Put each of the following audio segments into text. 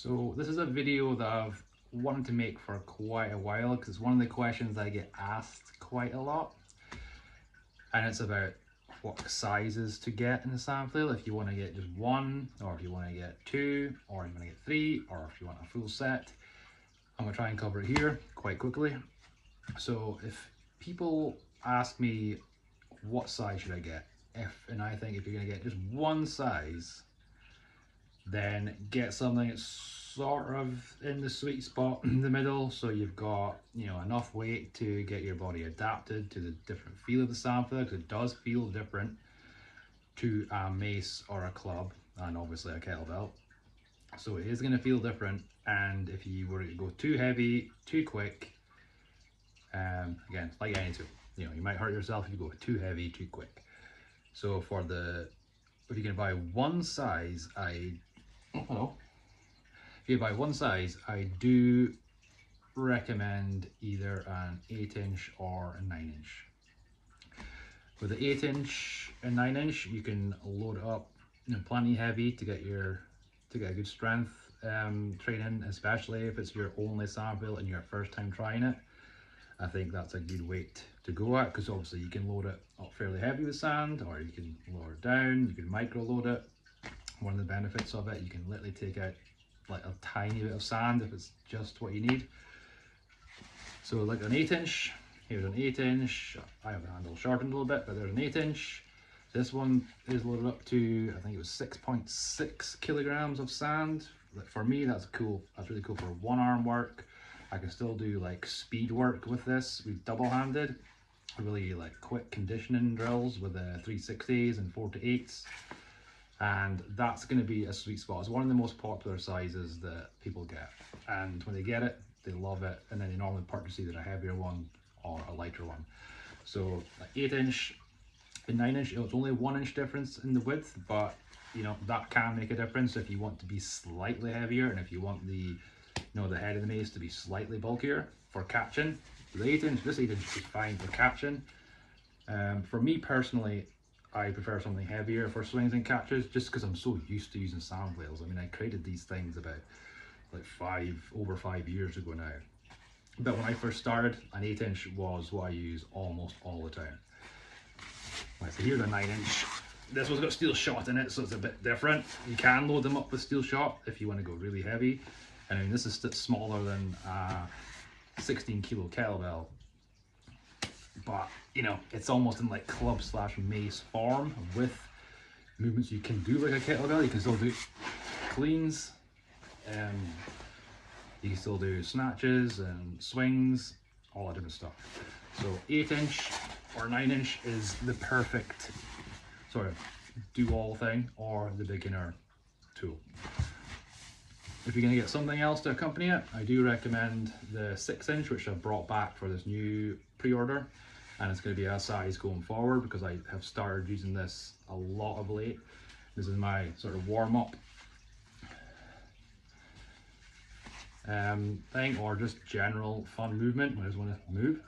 So this is a video that I've wanted to make for quite a while because it's one of the questions I get asked quite a lot, and it's about what sizes to get in the Sandflail. If you want to get just one, or if you want to get two, or if you want to get three, or if you want a full set. I'm going to try and cover it here quite quickly. So if people ask me what size should I get, and I think if you're going to get just one size, then get something that's sort of in the sweet spot in the middle, so you've got, you know, enough weight to get your body adapted to the different feel of the Sandflail, because it does feel different to a mace or a club and obviously a kettlebell. So it is going to feel different, and if you were to go too heavy too quick, again, like any tool, you know, you might hurt yourself if you go too heavy too quick. So for the, if you can buy one size, if you buy one size, I do recommend either an 8-inch or a 9-inch. With the 8-inch and 9-inch, you can load it up, you know, plenty heavy to get a good strength training, especially if it's your only Sandflail and your first time trying it. I think that's a good weight to go at, because obviously you can load it up fairly heavy with sand, or you can lower it down, you can micro load it. One of the benefits of it, you can literally take out like a tiny bit of sand if it's just what you need. So like an 8-inch, here's an 8-inch. I have the handle shortened a little bit, but there's an 8-inch. This one is loaded up to, I think it was 6.6 kilograms of sand. For me, that's cool. That's really cool for one arm work. I can still do like speed work with this. We've double-handed, really like quick conditioning drills with 360s and 4-8s. And that's going to be a sweet spot. It's one of the most popular sizes that people get, and when they get it, they love it, and then they normally purchase either a heavier one or a lighter one. So 8-inch and 9-inch, it's only 1-inch difference in the width, but you know, that can make a difference if you want to be slightly heavier, and if you want the, you know, the head of the mace to be slightly bulkier for catching. The 8-inch, this 8-inch is fine for catching. For me personally, I prefer something heavier for swings and catches, just because I'm so used to using Sandflails. I mean, I created these things about like over 5 years ago now. But when I first started, an 8-inch was what I use almost all the time. Right, so here's a 9-inch. This one's got steel shot in it, so it's a bit different. You can load them up with steel shot if you want to go really heavy. And I mean, this is smaller than a 16 kilo kettlebell, but you know, it's almost in like club / mace form with movements you can do like a kettlebell. You can still do cleans, you can still do snatches and swings, all that different stuff. So 8-inch or 9-inch is the perfect sort of do-all thing, or the beginner tool. If you're going to get something else to accompany it, I do recommend the 6-inch, which I've brought back for this new pre-order, and it's going to be a size going forward because I have started using this a lot of late. This is my sort of warm-up thing, or just general fun movement when I just want to move.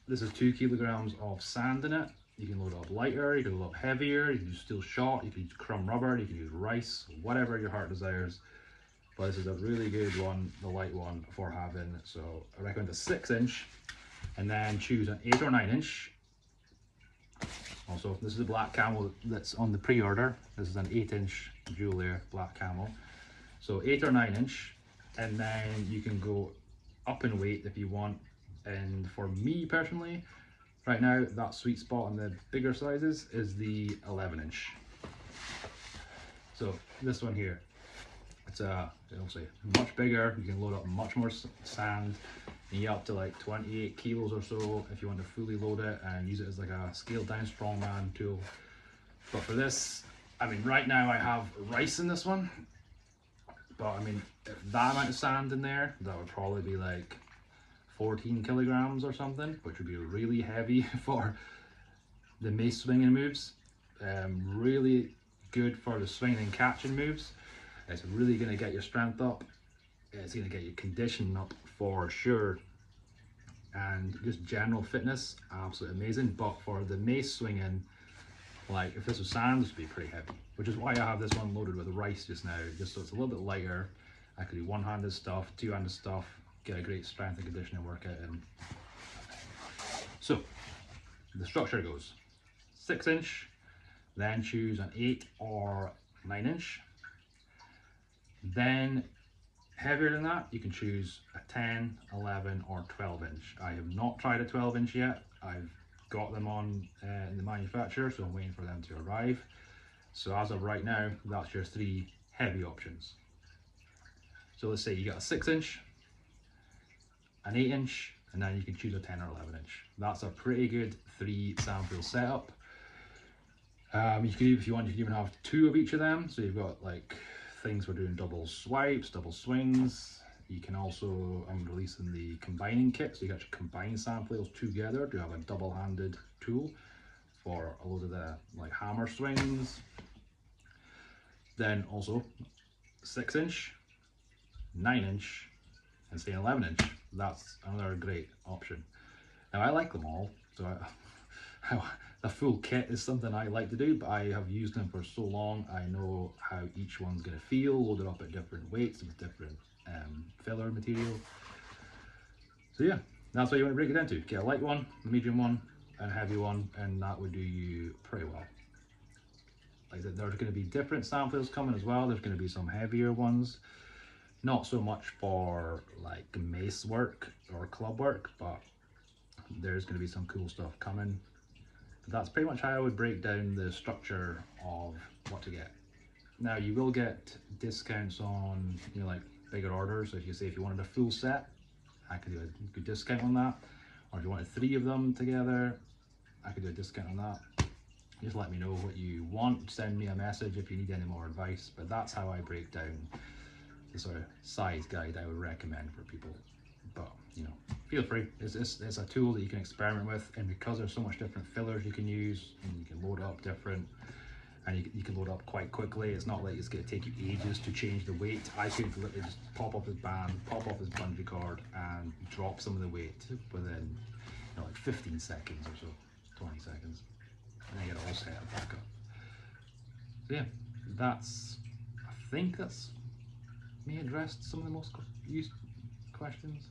This is 2 kilograms of sand in it. You can load it up lighter, you can load it up heavier, you can use steel shot, you can use crumb rubber, you can use rice, whatever your heart desires. But this is a really good one, the light one, for having. So I recommend a 6-inch, and then choose an 8 or 9-inch. Also, this is a black camo that's on the pre-order. This is an 8-inch dual layer black camo. So 8 or 9-inch, and then you can go up in weight if you want. And for me personally, right now, that sweet spot on the bigger sizes is the 11-inch. So this one here, it's obviously much bigger. You can load up much more sand, and you get up to like 28 kilos or so if you want to fully load it and use it as like a scaled down strongman tool. But for this, I mean, right now I have rice in this one, but I mean, if that amount of sand in there, that would probably be like 14 kilograms or something, which would be really heavy for the mace swinging moves. Really good for the swinging and catching moves. It's really going to get your strength up. It's going to get your conditioning up for sure. And just general fitness, absolutely amazing. But for the mace swinging, Like if this was sand, this would be pretty heavy, which is why I have this one loaded with rice just now, just so it's a little bit lighter. I could do one-handed stuff, two-handed stuff, get a great strength and conditioning workout in. So the structure goes 6-inch, then choose an 8 or 9-inch. Then heavier than that, you can choose a 10, 11 or 12-inch. I have not tried a 12-inch yet. I've got them on in the manufacturer, so I'm waiting for them to arrive. So as of right now, that's your 3 heavy options. So let's say you got a 6-inch, an 8-inch, and then you can choose a 10 or 11-inch. That's a pretty good 3 Sandflail setup. You could, if you want, you can even have 2 of each of them. So you've got like things for doing double swipes, double swings. You can also, I'm releasing the combining kit, so you can actually combine Sandflails together to have a double-handed tool for a load of the like hammer swings. Then also 6-inch, 9-inch, and say 11-inch. That's another great option. Now I like them all, so the full kit is something I like to do, but I have used them for so long, I know how each one's going to feel, loaded up at different weights with different filler material. So yeah, that's what you want to break it into. Get a light one, a medium one, and a heavy one, and that would do you pretty well. Like there's going to be different Sandflails coming as well. There's going to be some heavier ones, not so much for like mace work or club work, but there's going to be some cool stuff coming. That's pretty much how I would break down the structure of what to get. Now you will get discounts on, you know, like bigger orders. So if you say if you wanted a full set, I could do a good discount on that. Or if you wanted 3 of them together, I could do a discount on that. Just let me know what you want. Send me a message if you need any more advice. But that's how I break down the sort of size guide I would recommend for people. But you know, feel free. It's a tool that you can experiment with, and because there's so much different fillers you can use, and you can load it up different, and you can load up quite quickly. It's not like it's going to take you ages to change the weight. I could literally just pop off his band, pop off his bungee cord, and drop some of the weight within, you know, like 15 seconds or so, 20 seconds, and then get it all set up back up. So yeah, I think that's me addressed some of the most used questions.